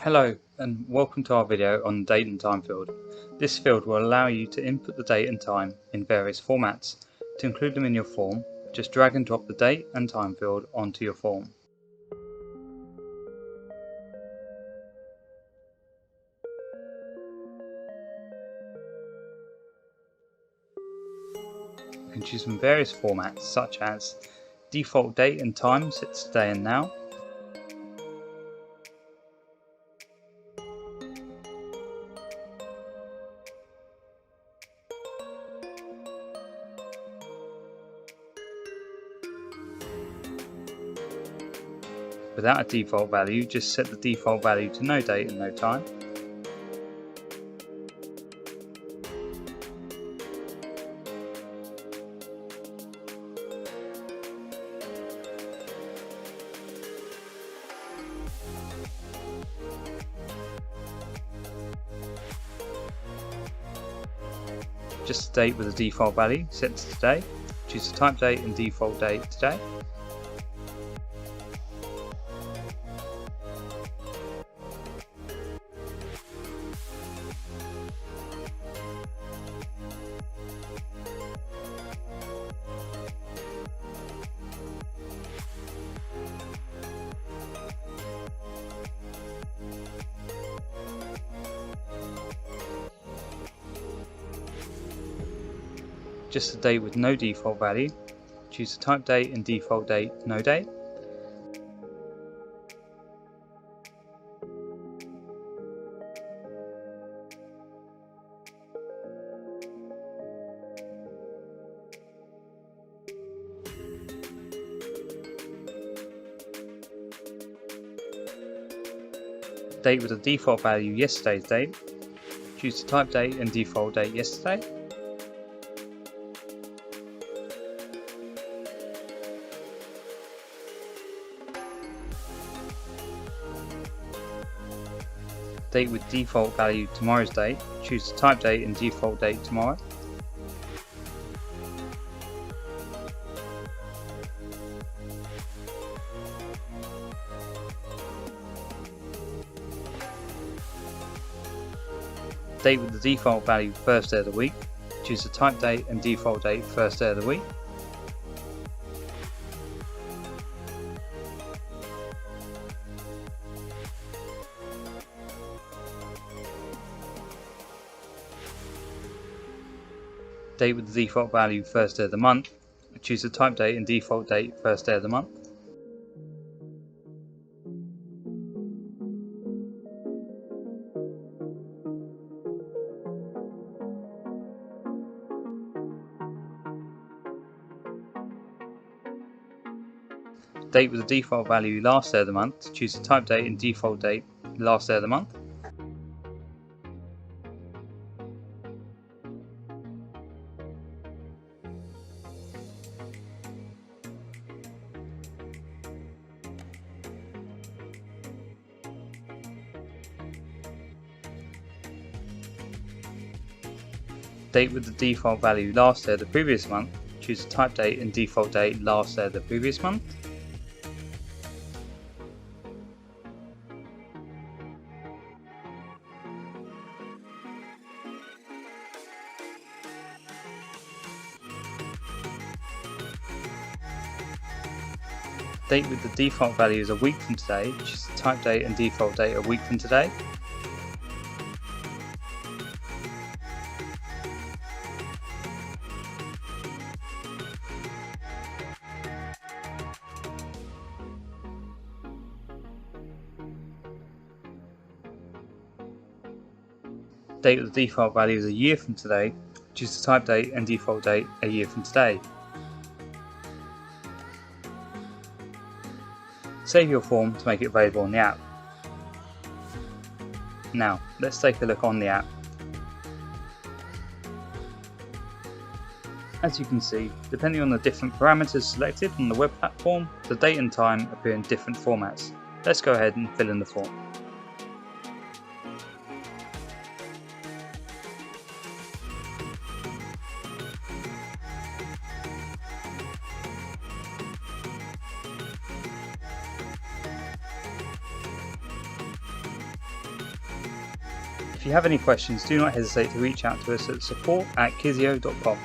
Hello and welcome to our video on the date and time field. This field will allow you to input the date and time in various formats. To include them in your form, just drag and drop the date and time field onto your form. You can choose from various formats such as default date and time set to today and now, without a default value, just set the default value to no date and no time. Just a date with a default value set to today. Choose the type date and default date today. Just a date with no default value. Choose the type date and default date no date. Date with a default value yesterday's date. Choose the type date and default date yesterday. Date with default value tomorrow's date. Choose the type date and default date tomorrow. Date with the default value first day of the week. Choose the type date and default date first day of the week. Date with the default value first day of the month. Choose the type date and default date first day of the month. Date with the default value last day of the month. Choose the type date and default date last day of the month. Date with the default value last day of the previous month. Choose the type date and default date last day of the previous month. Date with the default value is a week from today. Choose the type date and default date a week from today. Date with the default value is a year from today. Choose the type date and default date a year from today. Save your form to make it available on the app. Now, let's take a look on the app. As you can see, depending on the different parameters selected on the web platform, the date and time appear in different formats. Let's go ahead and fill in the form. If you have any questions, do not hesitate to reach out to us at support@kizeo.com.